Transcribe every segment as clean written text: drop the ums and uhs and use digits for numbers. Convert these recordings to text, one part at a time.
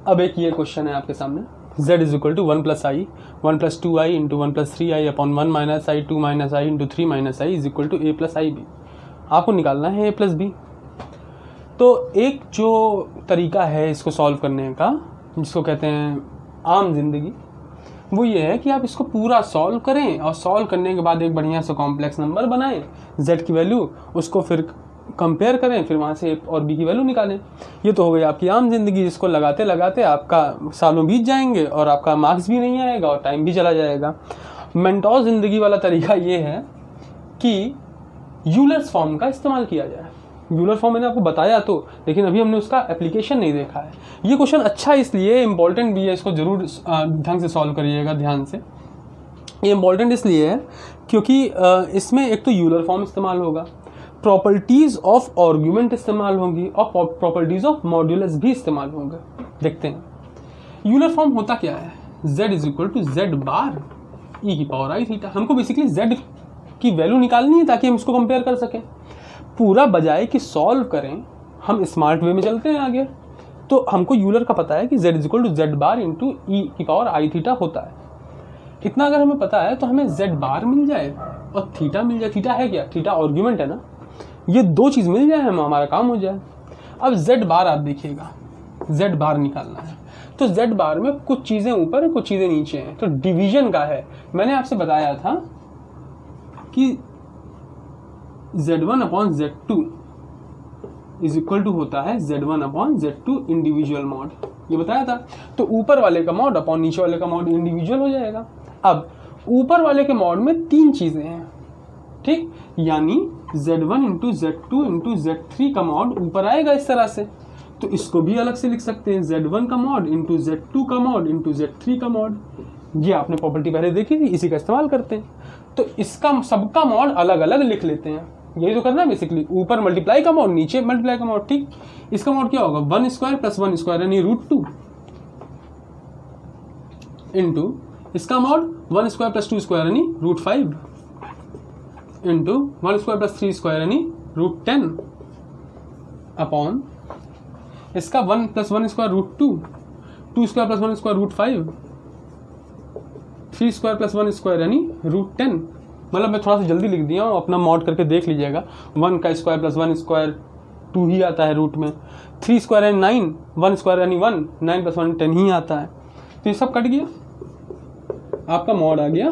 अब एक ये क्वेश्चन है आपके सामने, z is equal to 1 plus I 1 plus 2 I into 1 plus 3 I upon 1 minus I 2 minus I into 3 minus I is equal to A plus I B. आपको निकालना है ए प्लस बी। तो एक जो तरीका है इसको सॉल्व करने का, जिसको कहते हैं आम जिंदगी, वो ये है कि आप इसको पूरा सॉल्व करें और सॉल्व करने के बाद एक बढ़िया सा कॉम्प्लेक्स नंबर बनाएं, z की वैल्यू, उसको फिर कंपेयर करें, फिर वहाँ से और b की वैल्यू निकालें। ये तो हो गई आपकी आम जिंदगी, जिसको लगाते लगाते आपका सालों बीत जाएंगे और आपका मार्क्स भी नहीं आएगा और टाइम भी चला जाएगा। मेंटोस जिंदगी वाला तरीका ये है कि यूलर्स फॉर्म का इस्तेमाल किया जाए। यूलर फॉर्म मैंने आपको बताया तो, लेकिन अभी हमने उसका एप्लीकेशन नहीं देखा है। ये क्वेश्चन अच्छा इसलिए इंपॉर्टेंट भी है, इसको जरूर ढंग से सॉल्व करिएगा ध्यान से। ये इंपॉर्टेंट इसलिए है क्योंकि इसमें एक तो यूलर फॉर्म इस्तेमाल होगा, प्रॉपर्टीज ऑफ आर्गुमेंट इस्तेमाल होंगी और प्रॉपर्टीज ऑफ मॉड्यूलस भी इस्तेमाल होंगे। देखते हैं यूलर फॉर्म होता क्या है। z is equal to z bar E की पावर आई थीटा। हमको बेसिकली z की वैल्यू निकालनी है ताकि हम इसको कंपेयर कर सकें। पूरा बजाय कि सॉल्व करें, हम स्मार्ट वे में चलते हैं आगे। तो हमको यूलर का पता है कि z is equal to z bar into e की पावर आई थीटा होता है। इतना अगर हमें पता है तो हमें z बार मिल जाए और थीटा मिल जाए। थीटा है क्या? थीटा आर्गुमेंट है ना। ये दो चीज़ मिल जाए हमारा काम हो जाए। अब z बार आप देखिएगा, z बार निकालना है तो z बार में कुछ चीज़ें ऊपर है, कुछ चीज़ें नीचे हैं। तो डिवीजन का है, मैंने आपसे बताया था कि z1 upon z2 is equal to होता है z1 upon z2 individual mod, ये बताया था। तो ऊपर वाले का मॉड अपॉन नीचे वाले का मॉड इंडिविजुअल हो जाएगा। अब ऊपर वाले के मॉड में तीन चीज़ें हैं, ठीक, यानी z1 into z2 into z3 का मॉड ऊपर आएगा इस तरह से। तो इसको भी अलग से लिख सकते हैं, z1 का मॉड इंटू z2 का मॉड इंटू z3 का मॉड। ये आपने प्रॉपर्टी पहले देखी थी, इसी का इस्तेमाल करते हैं। तो इसका सबका मॉड अलग अलग लिख लेते हैं। यही तो करना है बेसिकली, ऊपर मल्टीप्लाई का मॉड, नीचे मल्टीप्लाई का मॉड, ठीक। इसका मॉड क्या होगा? 1 स्क्वायर प्लस 1 स्क्वायर यानी √2 इंटू इसका मॉड 1 स्क्वायर प्लस 2 स्क्वायर यानी √5 इंटू 1 स्क्वायर प्लस 3 स्क्वायर यानी √10 अपॉन इसका 1 plus 1 square √2, 2 square plus 1 square √5, 3 square plus 1 square यानी √10। मतलब मैं थोड़ा सा जल्दी लिख दिया हूँ, अपना मॉड करके देख लीजिएगा। 1 का स्क्वायर प्लस 1 स्क्वायर 2 ही आता है रूट में, 3 स्क्वायर यानी 9, 1 स्क्वायर यानी 1, 9 प्लस 1 10 ही आता है। तो ये सब कट गया, आपका मॉड आ गया,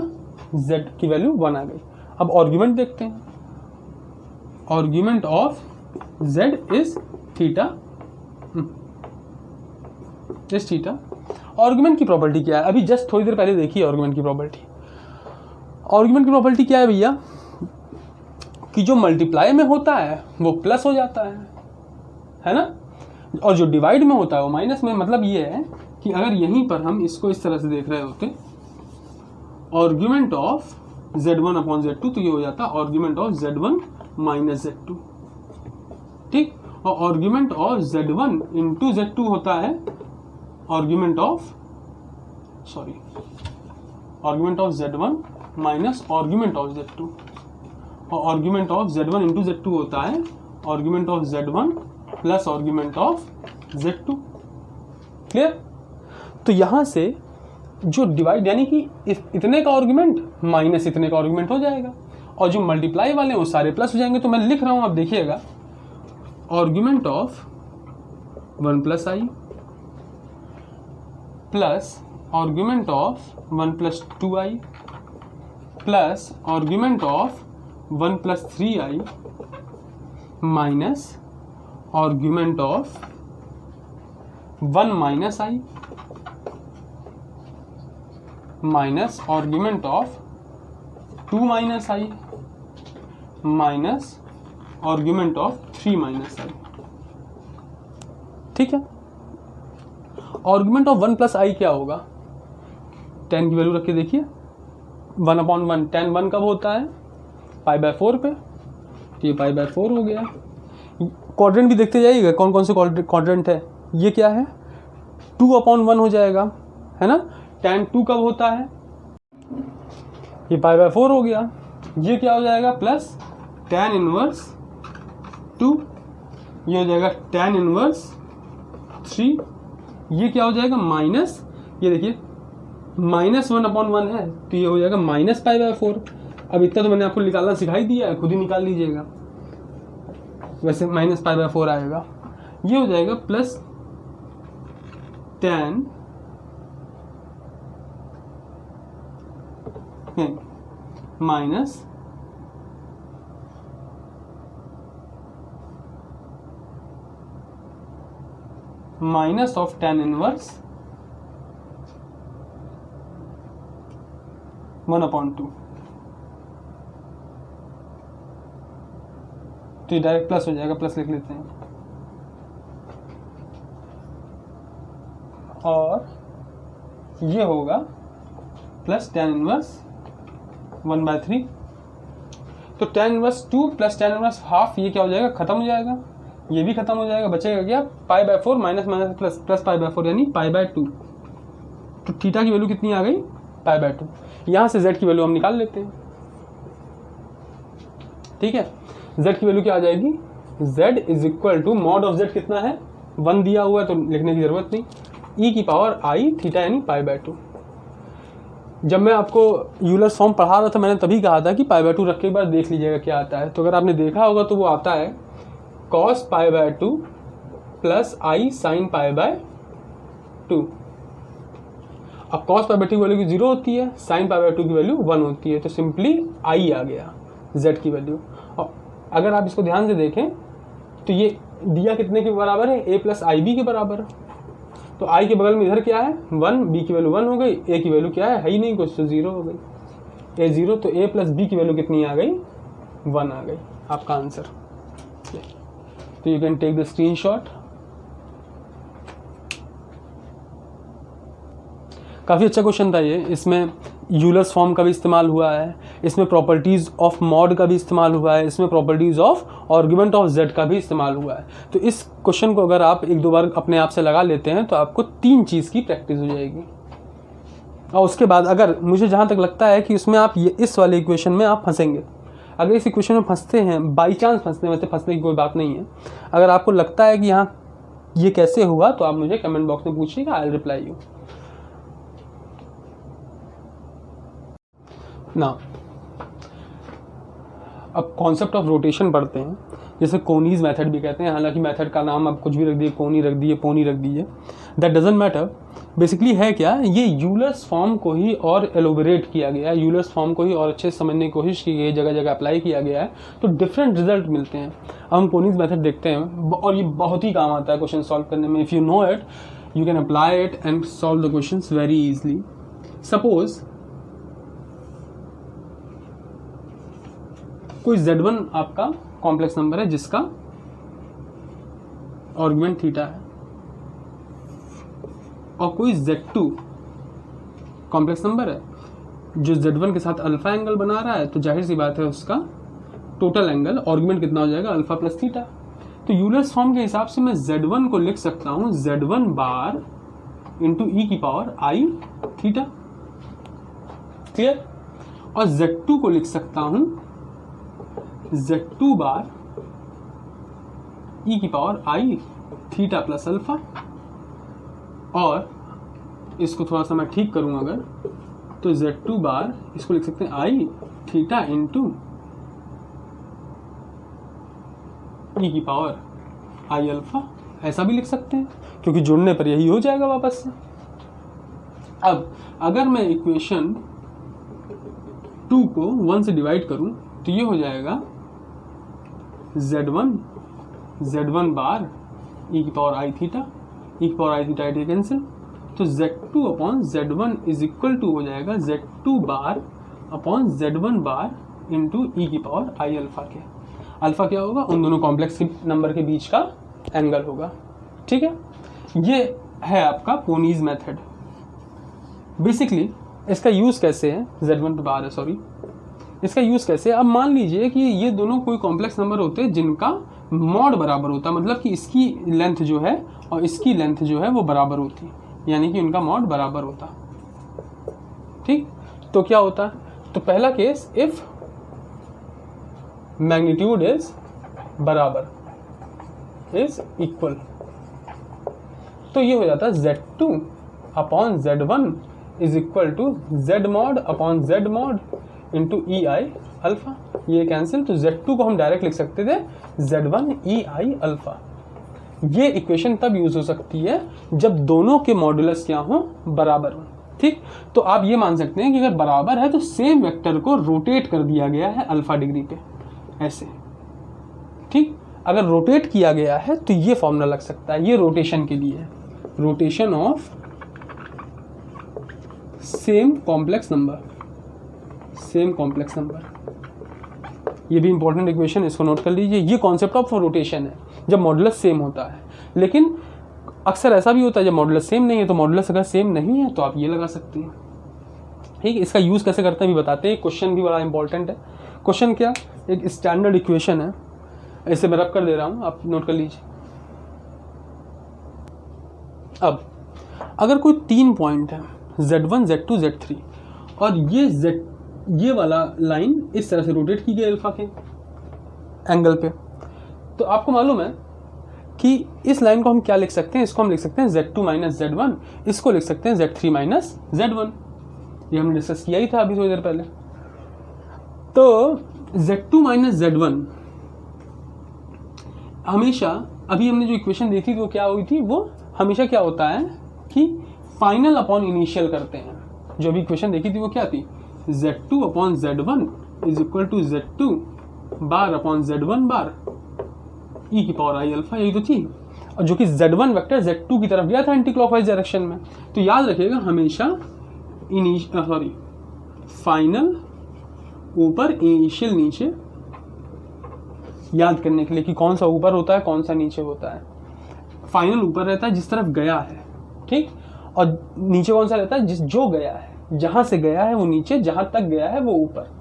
z की वैल्यू 1 आ गई। अब आर्गुमेंट देखते हैं। Argument of z is theta, इस थीटा। आर्गुमेंट की प्रॉपर्टी क्या है? अभी जस्ट थोड़ी देर पहले देखी आर्गुमेंट की प्रॉपर्टी। आर्गुमेंट की प्रॉपर्टी क्या है भैया? कि जो मल्टीप्लाई में होता है वो प्लस हो जाता है ना, और जो डिवाइड में होता है वो माइनस में। मतलब ये है कि अगर यहीं पर हम इसको इस तरह से देख रहे होते, argument of z1 upon z2, तो ये हो जाता है argument of z1 minus z2, ठीक। और argument of z1 into z2 होता है argument of z1 minus argument of z2, और argument of z1 into z2 होता है argument of z1 plus argument of z2। Clear? तो यहां से जो डिवाइड यानी कि इतने का आर्गुमेंट माइनस इतने का आर्गुमेंट हो जाएगा, और जो मल्टीप्लाई वाले हैं वो सारे प्लस हो जाएंगे। तो मैं लिख रहा हूं, आप देखिएगा, argument of 1 plus I plus argument of 1 plus 2i plus argument of 1 plus 3i minus argument of 1 minus i minus argument of 2 minus i minus argument of 3 minus i, ठीक है। आर्गुमेंट ऑफ 1 प्लस i क्या होगा? 10 की value रख के देखिए, 1 upon 1, 10 1 कब होता है? π/4 पे, तो ये π/4 हो गया। क्वाड्रेंट भी देखते जाइएगा कौन कौन से क्वाड्रेंट है। ये क्या है? 2 अपॉन 1 हो जाएगा, है ना। tan 2 कब होता है? ये π/4 हो गया। ये क्या हो जाएगा? प्लस tan इनवर्स 2, ये हो जाएगा tan इनवर्स 3, ये क्या हो जाएगा माइनस, ये देखिए -1/1 है तो ये हो जाएगा -π/4। अब इतना तो मैंने आपको निकालना सिखाई दिया है, खुद ही निकाल लीजिएगा। वैसे -π/4 आएगा, ये हो जाएगा plus tan minus minus of tan inverse 1/2। तो ये डायरेक्ट प्लस हो जाएगा, प्लस लिख लेते हैं, और ये होगा प्लस tan इनवर्स 1/3। तो tan inverse 2 plus tan inverse half, ये क्या हो जाएगा, खत्म हो जाएगा, ये भी खत्म हो जाएगा, बचेगा क्या π/4 माइनस माइनस प्लस प्लस π/4 यानी π/2। तो थीटा की वैल्यू कितनी आ गई, π/2। यहाँ से z की वैल्यू हम निकाल लेते हैं, ठीक है। z की वैल्यू क्या आ जाएगी, z is equal to mod of z कितना है, 1 दिया हुआ है तो लिखने की जरूरत नहीं, e⁻i थीटा यानी π/2। जब मैं आपको यूलर्स फॉर्म पढ़ा रहा था मैंने तभी कहा था कि π/2 रख के एक बार देख लीजिएगा क्या आता है। तो अगर आपने देखा होगा तो वो आता है cos π/2 प्लस i sin π/2। अब cos π/2 की वैल्यू 0 होती है, sin π/2 की वैल्यू 1 होती है, तो सिंपली i आ गया z की वैल्यू। और अगर आप इसको ध्यान से देखें तो ये दिया कितने के बराबर है, a प्लस आई बी के बराबर। तो i के बगल में इधर क्या है 1, b की वैल्यू 1 हो गई, a की वैल्यू क्या है ही नहीं कुछ, तो 0 हो गई, a 0, तो a प्लस b की वैल्यू कितनी आ गई, 1 आ गई, आपका आंसर। तो you can take the screenshot. काफ़ी अच्छा क्वेश्चन था ये, इसमें यूलर्स फॉर्म का भी इस्तेमाल हुआ है, इसमें प्रॉपर्टीज़ ऑफ मॉड का भी इस्तेमाल हुआ है, इसमें properties of argument of z का भी इस्तेमाल हुआ है। तो इस क्वेश्चन को अगर आप 1-2 बार अपने आप से लगा लेते हैं तो आपको 3 चीज़ की प्रैक्टिस हो जाएगी। और उसके बाद अगर मुझे जहाँ तक लगता है कि इसमें आप ये इस वाले इक्वेशन में आप फंसेंगे, अगर इस इक्वेशन में फंसते हैं, बाई चांस फंसते हैं, वैसे फंसने की कोई बात नहीं है, अगर आपको लगता है कि यहाँ ये कैसे हुआ तो आप मुझे कमेंट बॉक्स में पूछिएगा, आई विल रिप्लाई यू। ना अब कॉन्सेप्ट ऑफ रोटेशन पढ़ते हैं, जैसे कोनीज मेथड भी कहते हैं, हालांकि मेथड का नाम आप कुछ भी रख दिए, कोनी रख दिए, पोनी रख दीजिए, दैट डजंट मैटर। बेसिकली है क्या, ये यूलर्स फॉर्म को ही और एलोबरेट किया गया है, यूलर्स फॉर्म को ही और अच्छे से समझने की कोशिश की गई है, जगह जगह अप्लाई किया गया है, तो डिफरेंट रिजल्ट मिलते हैं। अब हम कोनीज मेथड देखते हैं और ये बहुत ही काम आता है क्वेश्चन सॉल्व करने में। If you know it you can apply it and solve the question very easily. Suppose कोई z1 आपका कॉम्प्लेक्स नंबर है जिसका आर्गुमेंट थीटा है, और कोई z2 कॉम्प्लेक्स नंबर है जो z1 के साथ अल्फा एंगल बना रहा है, तो जाहिर सी बात है उसका टोटल एंगल आर्गुमेंट कितना हो जाएगा, अल्फा प्लस थीटा। तो यूलर्स फॉर्म के हिसाब से मैं z1 को लिख सकता हूं z1 bar into e⁻i theta, clear. और z2 को लिख सकता हूं z2 बार e⁻i थीटा प्लस अल्फा। और इसको थोड़ा सा मैं ठीक करूंगा अगर, तो z2 बार इसको लिख सकते हैं i theta into e⁻i alpha, ऐसा भी लिख सकते हैं क्योंकि जोड़ने पर यही हो जाएगा वापस से। अब अगर मैं इक्वेशन 2 को 1 से डिवाइड करूं तो ये हो जाएगा z1 बार e⁻i थीटा, e⁻i थीटा ये कैंसिल, तो z2 upon z1 is equal to हो जाएगा z2 bar upon z1 bar into e⁻i alpha के। अल्फा क्या होगा, उन दोनों कॉम्प्लेक्स नंबर के बीच का एंगल होगा, ठीक है। ये है आपका कोनीज मेथड। बेसिकली इसका यूज़ कैसे है, z1 पे बार है सॉरी, इसका यूज़ कैसे है। अब मान लीजिए कि ये दोनों कोई कॉम्प्लेक्स नंबर होते हैं जिनका मॉड बराबर होता, मतलब कि इसकी लेंथ जो है और इसकी लेंथ जो है वो बराबर होती, यानी कि उनका मॉड बराबर होता, ठीक। तो क्या होता, तो पहला केस इफ मैग्नीट्यूड इज बराबर इज इक्वल, तो ये हो जाता है Z2 upon Z1 is equal to Z mod upon Z mod into EI alpha. ये कैंसिल, तो Z2 को हम डायरेक्ट लिख सकते थे Z1 EI अल्फा। ये इक्वेशन तब यूज हो सकती है जब दोनों के मॉडुलस क्या हो, बराबर हो। ठीक, तो आप ये मान सकते हैं कि अगर बराबर है तो सेम वेक्टर को रोटेट कर दिया गया है अल्फा डिग्री पे, ऐसे। ठीक, अगर रोटेट किया गया है तो ये फॉर्मूला लग सकता है, ये रोटेशन के लिए है, rotation of same complex number, same complex number. ये भी इंपॉर्टेंट इक्वेशन, इसको नोट कर लीजिए। ये कॉन्सेप्ट ऑफ रोटेशन है जब मॉडुलस सेम होता है, लेकिन अक्सर ऐसा भी होता है जब मॉडुलस सेम नहीं है, तो मॉडुलस अगर सेम नहीं है तो आप ये लगा सकते हैं। ठीक, इसका यूज कैसे करते हैं भी बताते हैं। क्वेश्चन भी बड़ा इंपॉर्टेंट है। क्वेश्चन क्या, एक स्टैंडर्ड इक्वेशन है, ऐसे मैं रब कर दे रहा हूं, आप नोट कर लीजिए। अब अगर कोई 3 पॉइंट है Z1 Z2 Z3 और ये वाला लाइन इस तरह से रोटेट की गई अल्फा के एंगल पे, तो आपको मालूम है कि इस लाइन को हम क्या लिख सकते हैं, इसको हम लिख सकते हैं Z2 माइनस Z1, इसको लिख सकते हैं Z3 माइनस Z1। ये हमने डिस्कस किया ही था अभी थोड़ी देर पहले। तो Z2 माइनस Z1 हमेशा, अभी हमने जो इक्वेशन देखी थी वो क्या हुई थी, वो हमेशा क्या होता है कि फाइनल अपॉन इनिशियल करते हैं। जो अभी इक्वेशन देखी थी वो क्या थी, Z2 upon Z1 is equal to Z2 bar upon Z1 bar e की पावर i अल्फा, यही तो थी। और जो कि Z1 वेक्टर Z2 की तरफ गया था एंटी क्लॉकवाइज डायरेक्शन में। तो याद रखिएगा हमेशा फाइनल ऊपर, इनिशियल नीचे, याद करने के लिए कि कौन सा ऊपर होता है कौन सा नीचे होता है। फाइनल ऊपर रहता है जिस तरफ गया है, ठीक, और नीचे कौन सा रहता है, जो गया है, जहां से गया है वो नीचे, जहां तक गया है वो ऊपर।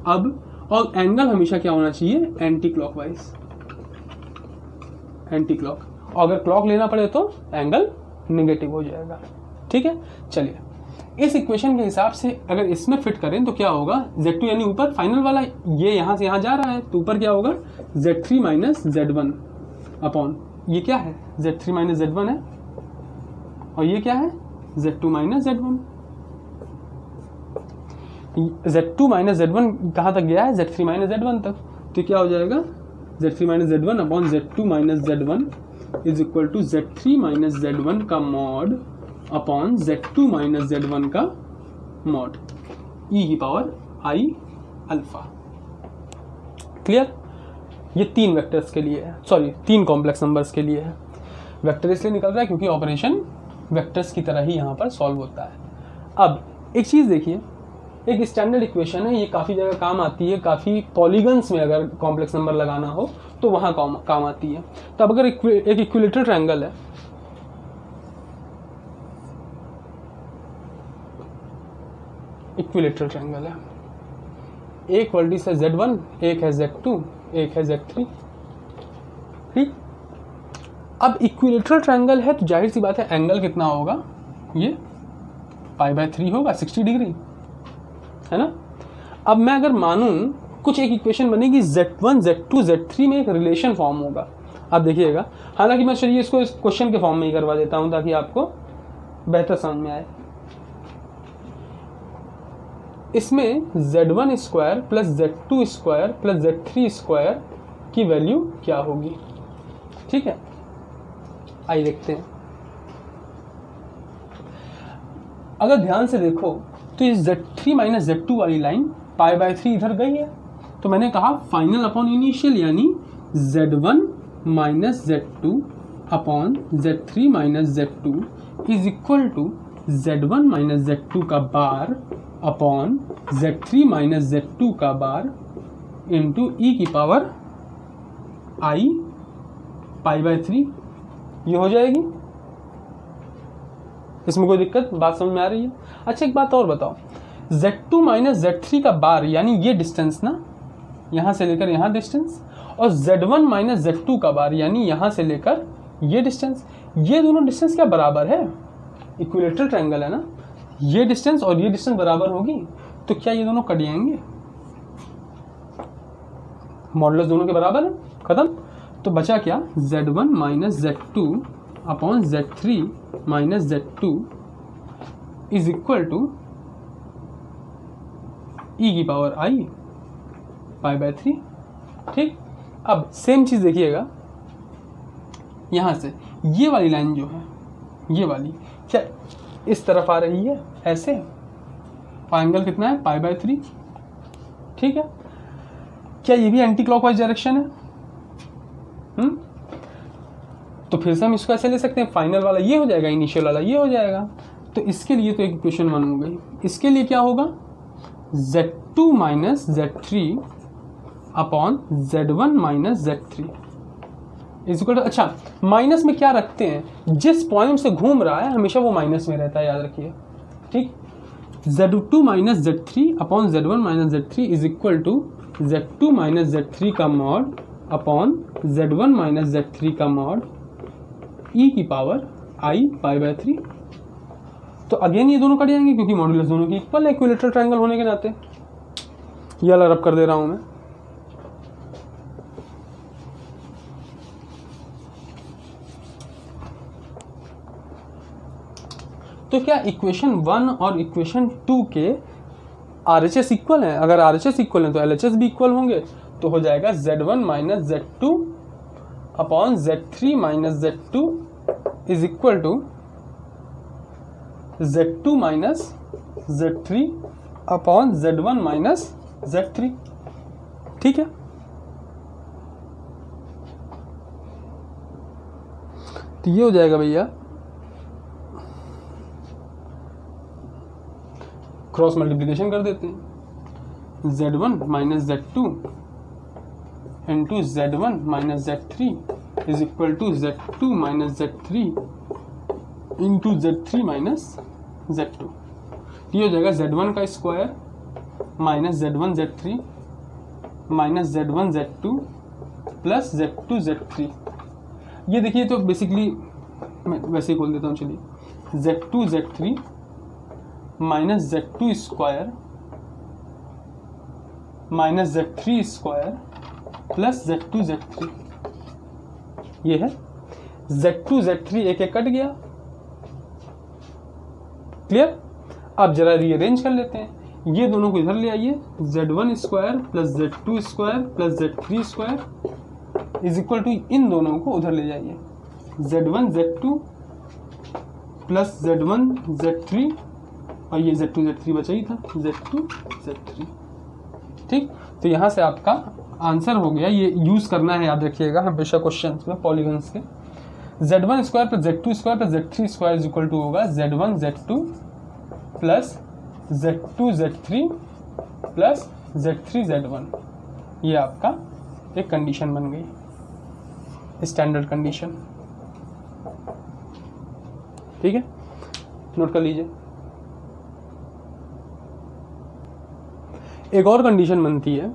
अब और एंगल हमेशा क्या होना चाहिए, एंटी क्लॉकवाइज, एंटी क्लॉक, और अगर क्लॉक लेना पड़े तो एंगल नेगेटिव हो जाएगा। ठीक है, चलिए इस इक्वेशन के हिसाब से अगर इसमें फिट करें तो क्या होगा, Z2 यानी ऊपर फाइनल वाला, ये यहां से यहां जा रहा है, तो ऊपर क्या होगा Z3 माइनस Z1 अपॉन, ये क्या है Z3 माइनस Z1 है, और ये क्या है Z2 minus Z1। Z2 minus Z1 कहाँ तक गया है, Z3 माइनस Z1 तक, तो क्या हो जाएगा Z3 minus Z1 upon Z2 minus Z1 is equal to Z3 minus Z1 का mod upon Z2 minus Z1 का मॉड e की पावर i अल्फा। क्लियर, ये 3 वेक्टर्स के लिए है, सॉरी 3 कॉम्प्लेक्स नंबर्स के लिए है। वेक्टर इसलिए निकल रहा है क्योंकि ऑपरेशन वेक्टर्स की तरह ही यहाँ पर सॉल्व होता है। अब एक चीज़ देखिए, एक स्टैंडर्ड इक्वेशन है, ये काफ़ी जगह काम आती है, काफ़ी पॉलीगन्स में अगर कॉम्प्लेक्स नंबर लगाना हो तो वहाँ काम आती है। तो अब अगर एक इक्विलेटरल ट्रायंगल है, इक्विलेटरल ट्रायंगल है, एक वर्टिस है Z1, एक है Z2, एक है Z3, ठीक। अब इक्विलेटरल ट्रायंगल है तो जाहिर सी बात है एंगल कितना होगा, ये π/3 होगा, 60 डिग्री, है ना। अब मैं अगर मानूं कुछ एक इक्वेशन बनेगी Z1 Z2 Z3 में एक रिलेशन फॉर्म होगा, आप देखिएगा। हालांकि मैं चलिए इसको इस क्वेश्चन के फॉर्म में ही करवा देता हूं ताकि आपको बेहतर समझ में आए। इसमें Z1 square plus Z2 square plus Z3 square की वैल्यू क्या होगी, ठीक है। आइए देखते हैं। अगर ध्यान से देखो तो इस Z3 माइनस Z2 वाली लाइन π/3 इधर गई है, तो मैंने कहा फाइनल अपॉन इनिशियल यानी Z1 minus Z2 upon Z3 minus Z2 is equal to Z1 minus Z2 का bar upon Z3 minus Z2 का बार इंटू e की पावर i π/3, ये हो जाएगी। इसमें कोई दिक्कत, बात समझ में आ रही है। अच्छा एक बात और बताओ, Z2 माइनस Z3 का बार यानी ये डिस्टेंस ना, यहाँ से लेकर यहाँ डिस्टेंस, और Z1 माइनस Z2 का बार यानी यहाँ से लेकर ये डिस्टेंस, ये दोनों डिस्टेंस क्या बराबर है, इक्विलेटरल ट्रायंगल है ना, ये डिस्टेंस और ये डिस्टेंस बराबर होगी, तो क्या ये दोनों कट जाएंगे, मॉडुलस दोनों के बराबर है, खत्म। तो बचा क्या Z1 minus Z2 upon Z3 minus Z2 is equal to e की पावर I π/3। ठीक, अब सेम चीज़ देखिएगा यहाँ से, ये वाली लाइन जो है, ये वाली क्या इस तरफ आ रही है ऐसे, और एंगल कितना है π/3। ठीक है, क्या ये भी एंटी क्लॉकवाइज डायरेक्शन है? तो फिर से हम इसको ऐसे ले सकते हैं, फाइनल वाला ये हो जाएगा, इनिशियल वाला ये हो जाएगा। तो इसके लिए तो एक इक्वेशन 1 हो गई। इसके लिए क्या होगा, Z2 minus Z3 upon Z1 minus Z3 is equal to, अच्छा माइनस में क्या रखते हैं, जिस पॉइंट से घूम रहा है हमेशा वो माइनस में रहता है, याद रखिए। ठीक, Z2 minus Z3 upon Z1 minus Z3 is equal to Z2 minus Z3 का mod upon Z1 minus Z3 का मॉड ई की पावर I π/3। तो अगेन ये दोनों कट जाएंगे क्योंकि मॉड्यूलस दोनों की इक्वल है इक्विलैटरल ट्रायंगल होने के नाते। ये वाला रब कर दे रहा हूं मैं। तो क्या इक्वेशन 1 और इक्वेशन 2 के RHS इक्वल हैं? अगर RHS इक्वल हैं तो LHS भी इक्वल होंगे। तो हो जाएगा Z1 minus Z2 upon Z3 minus Z2 is equal to Z2 minus Z3 upon Z1 minus Z3। ठीक है, तो ये हो जाएगा भैया, क्रॉस मल्टीप्लिकेशन कर देते हैं, Z1 minus Z2 into Z1 minus Z3 is equal to Z2 minus Z3 into Z3 minus Z2। ये हो जाएगा Z1 का square minus Z1 Z3 minus Z1 Z2 plus Z2 Z3। ये देखिए, तो बेसिकली मैं वैसे ही खोल देता हूँ, चलिए, Z2 Z3 minus Z2 square minus Z3 square plus Z2 Z3। ये है Z2 Z3, एक एक कट गया, क्लियर। अब जरा रीअरेंज कर लेते हैं, ये दोनों को इधर ले आइए, Z1 square plus Z2 square plus Z3 square is equal to, इन दोनों को उधर ले जाइए, Z1 Z2 plus Z1 Z3 और ये Z2 Z3 बचा ही था, Z2 Z3। ठीक, तो यहाँ से आपका आंसर हो गया। ये यूज करना है, याद रखिएगा हमेशा क्वेश्चंस में पॉलीगन्स के। Z1 square plus Z2 square plus Z3 square is equal to होगा Z1 Z2 plus Z2 Z3 plus Z3 Z1। ये आपका एक कंडीशन बन गई, स्टैंडर्ड कंडीशन। ठीक है, नोट कर लीजिए। एक और कंडीशन बनती है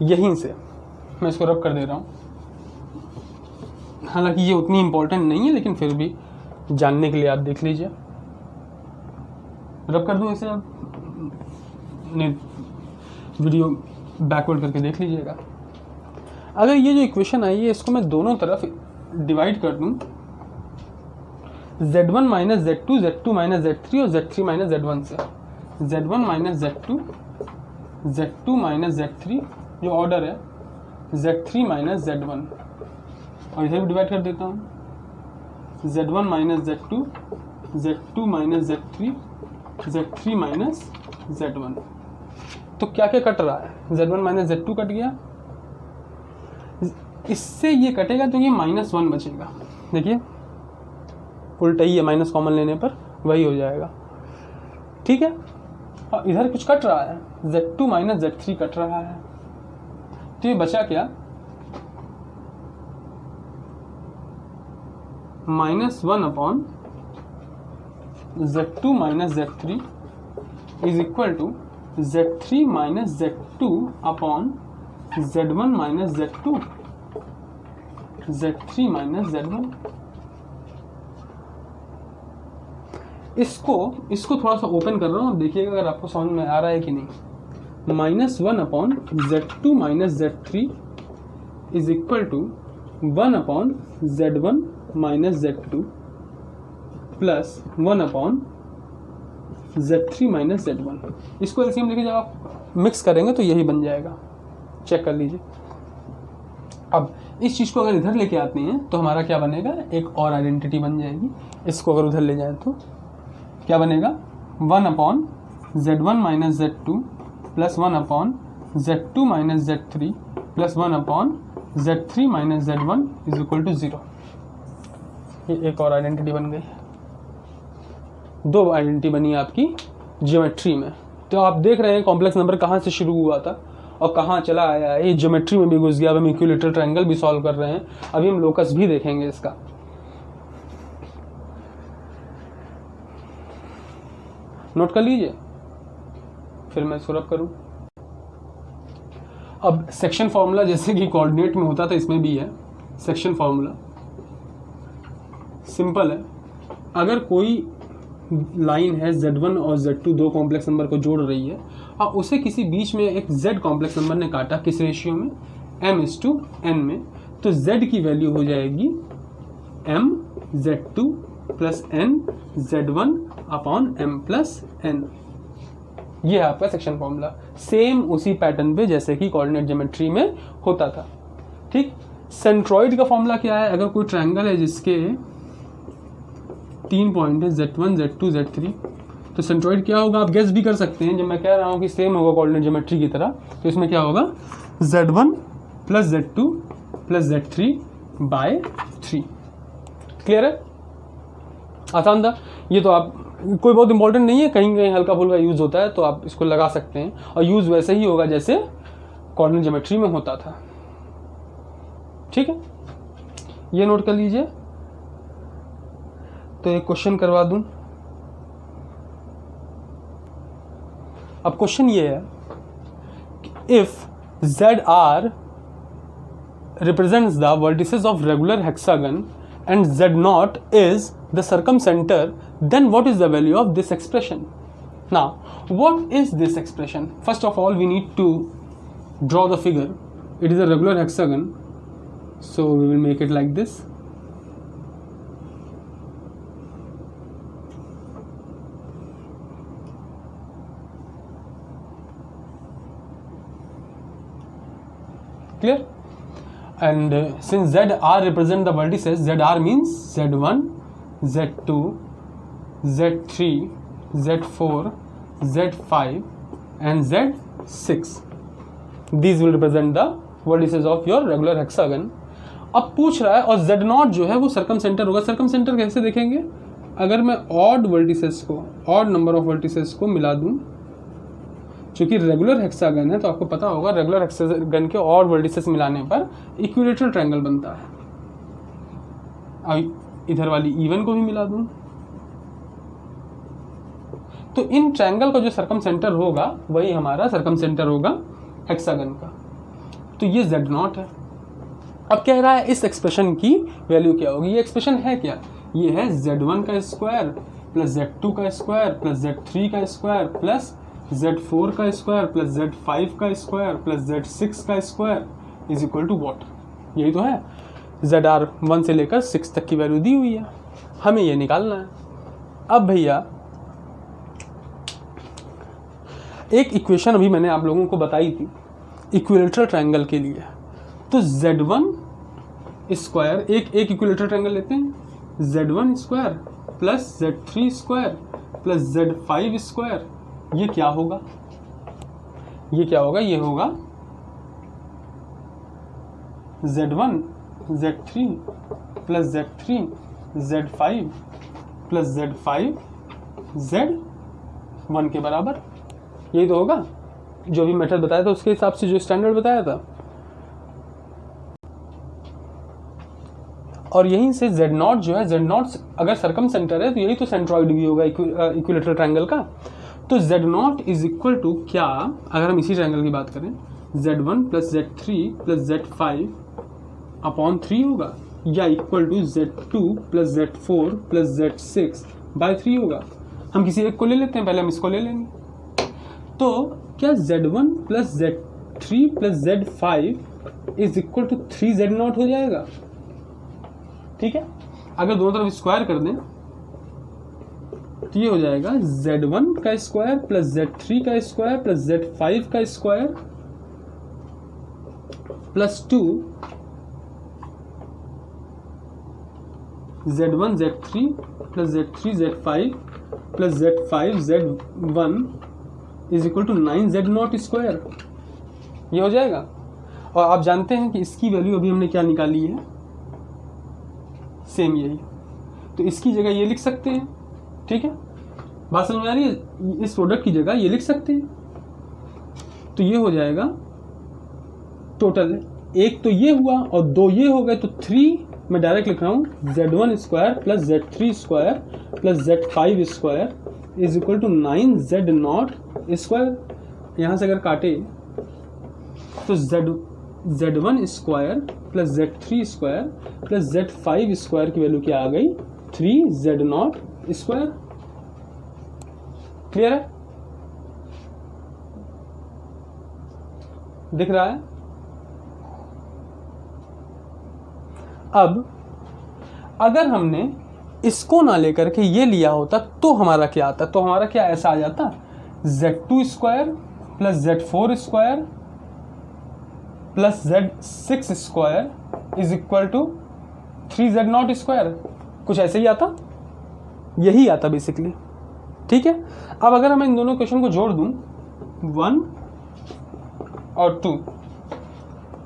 यहीं से, मैं इसको रब कर दे रहा हूँ, हालांकि ये उतनी इंपॉर्टेंट नहीं है लेकिन फिर भी जानने के लिए आप देख लीजिए। रब कर दूँ इसे, आप वीडियो बैकवर्ड करके देख लीजिएगा। अगर ये जो इक्वेशन आई है इसको मैं दोनों तरफ डिवाइड कर दूँ, Z1 minus Z2, Z2 minus Z3 और Z3 माइनस Z1 से, Z1 minus Z2, Z2 minus Z3 जो ऑर्डर है, Z3 माइनस Z1, और इधर भी डिवाइड कर देता हूँ, Z1 minus Z2, Z2 minus Z3, Z3 minus Z1। तो क्या क्या कट रहा है, Z1 माइनस Z2 कट गया, इससे ये कटेगा तो ये -1 बचेगा। देखिए उल्टा ही है, माइनस कॉमन लेने पर वही हो जाएगा। ठीक है, और इधर कुछ कट रहा है, Z2 माइनस Z3 कट रहा है, तो ये बचा क्या, -1 upon Z2 minus Z3 is equal to Z3 minus Z2 upon Z1 minus Z2, Z3 minus Z1। इसको थोड़ा सा ओपन कर रहा हूँ, देखिएगा अगर आपको समझ में आ रहा है कि नहीं। -1 upon Z2 minus Z3 is equal to 1 upon Z1 minus Z2 plus 1 upon Z3 minus Z1। इसको एलसीएम लेके जब आप मिक्स करेंगे तो यही बन जाएगा, चेक कर लीजिए। अब इस चीज़ को अगर इधर लेके आते हैं तो हमारा क्या बनेगा, एक और आइडेंटिटी बन जाएगी। इसको अगर उधर ले जाए तो क्या बनेगा, 1 upon Z1 minus Z2 plus 1 upon Z2 minus Z3 plus 1 upon Z3 minus Z1 is equal to 0। ये एक और आइडेंटिटी बन गई। दो आइडेंटिटी बनी आपकी ज्योमेट्री में। तो आप देख रहे हैं कॉम्प्लेक्स नंबर कहाँ से शुरू हुआ था और कहाँ चला आया है। ये ज्योमेट्री में भी घुस गया। अब हम इक्विलेटरल ट्रायंगल भी सॉल्व कर रहे हैं, अभी हम लोकस भी देखेंगे इसका। नोट कर लीजिए, फिर मैं इसको रब करूं। अब सेक्शन फॉर्मूला जैसे कि कोऑर्डिनेट में होता था इसमें भी है। सेक्शन फॉर्मूला सिंपल है। अगर कोई लाइन है Z1 और Z2 दो कॉम्प्लेक्स नंबर को जोड़ रही है और उसे किसी बीच में एक Z कॉम्प्लेक्स नंबर ने काटा, किस रेशियो में, m/n में, तो Z की वैल्यू हो जाएगी m Z2 plus n Z1 upon m plus n। ये है आपका सेक्शन फॉर्मूला, सेम उसी पैटर्न पे जैसे कि कोऑर्डिनेट ज्योमेट्री में होता था। ठीक। सेंट्रॉइड का फॉर्मूला क्या है, अगर कोई ट्रायंगल है जिसके 3 पॉइंट है Z1 Z2 Z3, तो सेंट्रॉइड क्या होगा आप गेस भी कर सकते हैं। जब मैं कह रहा हूँ कि सेम होगा कोऑर्डिनेट ज्योमेट्री की तरह, तो इसमें क्या होगा, Z1 plus Z2 plus Z3 bye 3। Clear है, आसान था ये। तो आप कोई बहुत इंपॉर्टेंट नहीं है, कहीं कहीं हल्का फुल्का यूज होता है तो आप इसको लगा सकते हैं, और यूज वैसे ही होगा जैसे कोऑर्डिनेट ज्योमेट्री में होता था। ठीक है, ये नोट कर लीजिए। तो एक क्वेश्चन करवा दूं। अब क्वेश्चन ये है, if ZR represents the vertices of regular hexagon and Z0 is the circumcenter, then what is the value of this expression? Now, what is this expression? First of all, we need to draw the figure. It is a regular hexagon, so we will make it like this. Clear? And since ZR represent the vertices, ZR means Z1, Z2, Z3, Z4, Z5 and Z6. These will represent the vertices of your regular hexagon. अब पूछ रहा है, और Z0 जो है वो सर्कमसेंटर होगा। सर्कमसेंटर कैसे देखेंगे, अगर मैं ऑड वर्टिसेस को, ऑड नंबर ऑफ वर्टिसेस को मिला दूं, क्योंकि रेगुलर हेक्सागन है तो आपको पता होगा रेगुलर हेक्सागन के और वर्टिसेस मिलाने पर इक्विलेटरल ट्रायंगल बनता है। अब इधर वाली इवन को भी मिला दूं तो इन ट्रायंगल का जो सर्कमसेंटर होगा वही हमारा सर्कमसेंटर होगा हेक्सागन का। तो ये Z0 है। अब कह रहा है इस एक्सप्रेशन की वैल्यू क्या होगी। ये एक्सप्रेशन है क्या, ये है Z1 का स्क्वायर प्लस Z2 का स्क्वायर प्लस Z3 का स्क्वायर प्लस Z4 का स्क्वायर प्लस Z5 का स्क्वायर प्लस Z6 का square is equal to what. यही तो है। ZR 1 से लेकर 6 तक की वैल्यू दी हुई है, हमें ये निकालना है। अब भैया एक इक्वेशन अभी मैंने आप लोगों को बताई थी इक्विलेटरल ट्रायंगल के लिए। तो Z1 स्क्वायर, एक इक्विलेटरल ट्रायंगल लेते हैं, Z1 square plus Z3 square plus Z5 square, ये क्या होगा, ये क्या होगा, ये होगा Z1 Z3 plus Z3 Z5 plus Z5 Z1 के बराबर। यही तो होगा जो भी मेथड बताया था उसके हिसाब से, जो स्टैंडर्ड बताया था। और यहीं से Z0 जो है, Z0 अगर सर्कमसेंटर है तो यही तो सेंट्रॉइड भी होगा इक्विलेटरल ट्रायंगल का। तो Z0 इज इक्वल टू क्या, अगर हम इसी ट्रायंगल की बात करें, Z1 plus Z3 plus Z5 upon 3 होगा, या equal to Z2 plus Z4 plus Z6 by 3 होगा। हम किसी एक को ले लेते हैं, पहले हम इसको ले लेंगे। तो क्या Z1 plus Z3 plus Z5 is equal to 3Z0 हो जाएगा। ठीक है, अगर दोनों तरफ स्क्वायर कर दें तो ये हो जाएगा Z1 का स्क्वायर प्लस Z3 का स्क्वायर प्लस Z5 का square plus 2 Z1 Z3 plus Z3 Z5 plus Z5 Z1 is equal to 9Z0 square. ये हो जाएगा। और आप जानते हैं कि इसकी वैल्यू अभी हमने क्या निकाली है, सेम यही, तो इसकी जगह ये लिख सकते हैं। ठीक है, बात समझ में आ रही है? इस प्रोडक्ट की जगह ये लिख सकते हैं, तो ये हो जाएगा टोटल, एक तो ये हुआ और दो ये हो गए, तो 3 मैं डायरेक्ट लिख रहा हूँ Z1 square plus Z3 square plus Z5 square is equal to 9Z0 square. यहाँ से अगर काटे तो Z1 square plus Z3 square plus Z5 square की वैल्यू क्या आ गई, 3Z0 स्क्वायर। क्लियर है? दिख रहा है? अब अगर हमने इसको ना लेकर के ये लिया होता तो हमारा क्या आता, तो हमारा क्या ऐसा आ जाता, Z2 square plus Z4 square plus Z6 square is equal to 3Z0 square. कुछ ऐसे ही आता, यही आता बेसिकली। ठीक है, अब अगर मैं इन दोनों क्वेश्चन को जोड़ दूं 1 और 2,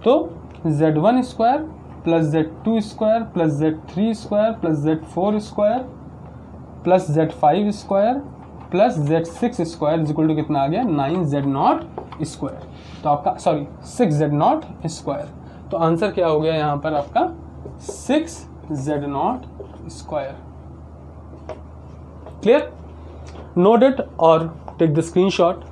तो Z1 square plus Z2 square plus Z3 square plus Z4 square plus Z5 square plus Z6 square is equal to कितना आ गया, 9Z0 स्क्वायर। तो आपका 6Z0 स्क्वायर। तो आंसर क्या हो गया यहाँ पर आपका 6Z0 square. Clear? Note it और टेक द स्क्रीनशॉट।